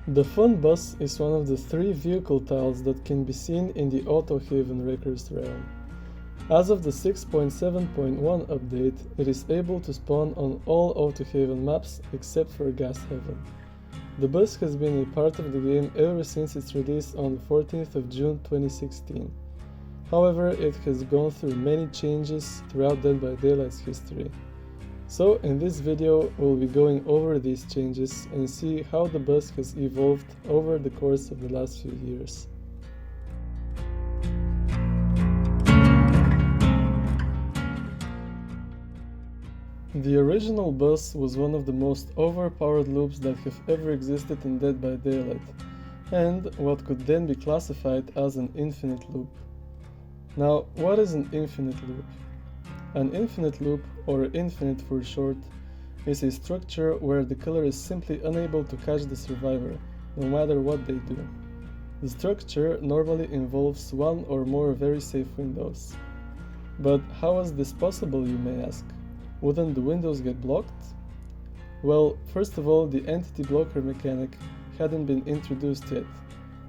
The Fun Bus is one of the 3 vehicle tiles that can be seen in the Autohaven Wreckers realm. As of the 6.7.1 update, it is able to spawn on all Autohaven maps except for Gas Heaven. The bus has been a part of the game ever since its release on the 14th of June 2016. However, it has gone through many changes throughout Dead by Daylight's history. So in this video, we'll be going over these changes and see how the bus has evolved over the course of the last few years. The original bus was one of the most overpowered loops that have ever existed in Dead by Daylight, and what could then be classified as an infinite loop. Now, what is an infinite loop? An infinite loop, or infinite for short, is a structure where the killer is simply unable to catch the survivor, no matter what they do. The structure normally involves one or more very safe windows. But how is this possible, you may ask? Wouldn't the windows get blocked? Well, first of all, the entity blocker mechanic hadn't been introduced yet,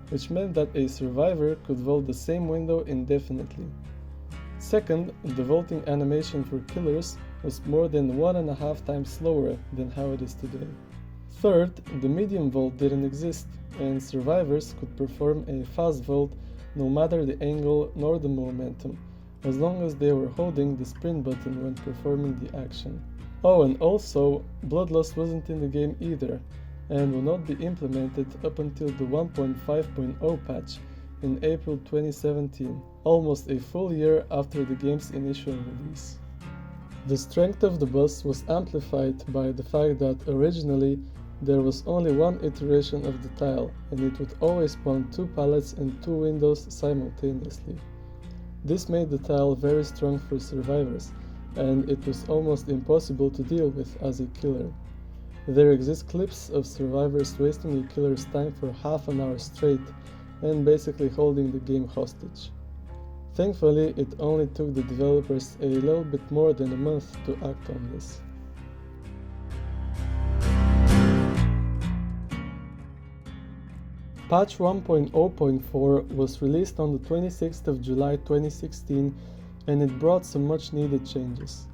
which meant that a survivor could vault the same window indefinitely. Second, the vaulting animation for killers was more than 1.5 times slower than how it is today. Third, the medium vault didn't exist, and survivors could perform a fast vault no matter the angle nor the momentum, as long as they were holding the sprint button when performing the action. Oh, and also, Bloodlust wasn't in the game either, and will not be implemented up until the 1.5.0 patch in April 2017, almost a full year after the game's initial release. The strength of the bus was amplified by the fact that originally there was only one iteration of the tile, and it would always spawn 2 pallets and 2 windows simultaneously. This made the tile very strong for survivors, and it was almost impossible to deal with as a killer. There exist clips of survivors wasting a killer's time for half an hour straight and basically holding the game hostage. Thankfully, it only took the developers a little bit more than a month to act on this. Patch 1.0.4 was released on the 26th of July 2016, and it brought some much needed changes.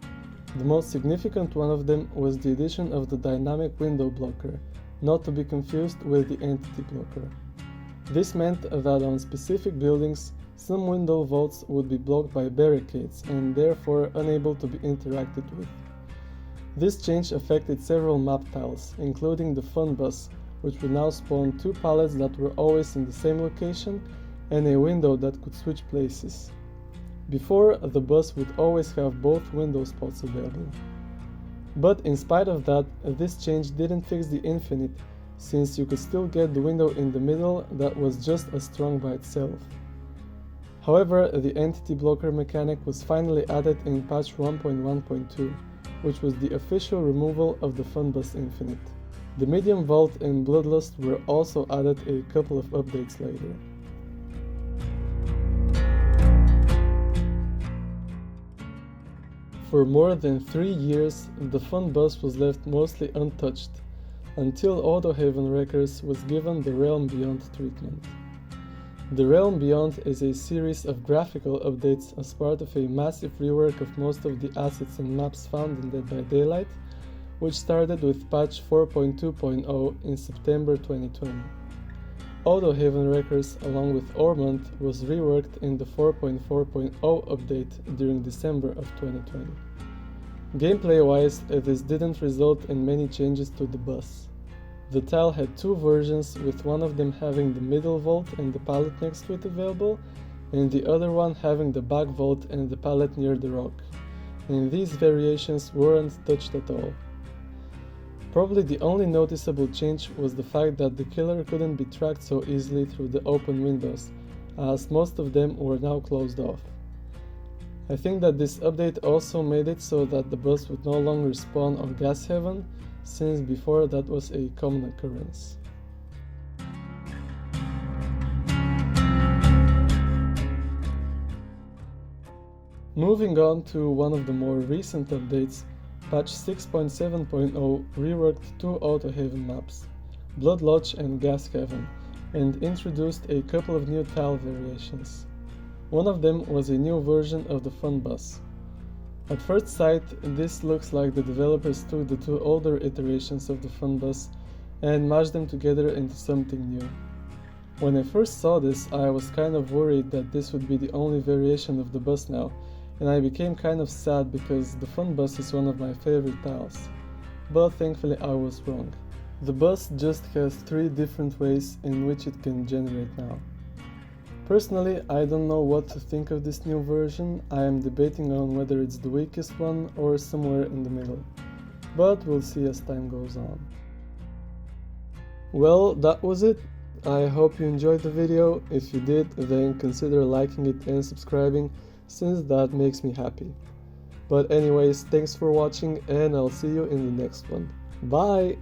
The most significant one of them was the addition of the dynamic window blocker, not to be confused with the entity blocker. This meant that on specific buildings, some window vaults would be blocked by barricades and therefore unable to be interacted with. This change affected several map tiles, including the Fun Bus, which would now spawn 2 pallets that were always in the same location and a window that could switch places. Before, the bus would always have both window spots available. But in spite of that, this change didn't fix the infinite, since you could still get the window in the middle that was just as strong by itself. However, the entity blocker mechanic was finally added in patch 1.1.2, which was the official removal of the Fun Bus Infinite. The medium vault and Bloodlust were also added a couple of updates later. For more than 3 years, the Fun Bus was left mostly untouched, until Autohaven Wreckers was given the Realm Beyond treatment. The Realm Beyond is a series of graphical updates as part of a massive rework of most of the assets and maps found in Dead by Daylight, which started with patch 4.2.0 in September 2020. Autohaven Wreckers, along with Ormond, was reworked in the 4.4.0 update during December of 2020. Gameplay-wise, this didn't result in many changes to the bus. The tile had 2 versions, with one of them having the middle vault and the pallet next to it available, and the other one having the back vault and the pallet near the rock, and these variations weren't touched at all. Probably the only noticeable change was the fact that the killer couldn't be tracked so easily through the open windows, as most of them were now closed off. I think that this update also made it so that the bus would no longer spawn on Gas Heaven, since before that was a common occurrence. Moving on to one of the more recent updates, patch 6.7.0 reworked 2 Autohaven maps, Blood Lodge and Gas Cavern, and introduced a couple of new tile variations. One of them was a new version of the Fun Bus. At first sight, this looks like the developers took the two older iterations of the Fun Bus and mashed them together into something new. When I first saw this, I was kind of worried that this would be the only variation of the bus now, and I became kind of sad because the Fun Bus is one of my favorite tiles. But thankfully I was wrong. The bus just has 3 different ways in which it can generate now. Personally, I don't know what to think of this new version. I am debating on whether it's the weakest one or somewhere in the middle. But we'll see as time goes on. Well, that was it. I hope you enjoyed the video. If you did, then consider liking it and subscribing, since that makes me happy. But anyways, thanks for watching and I'll see you in the next one. Bye!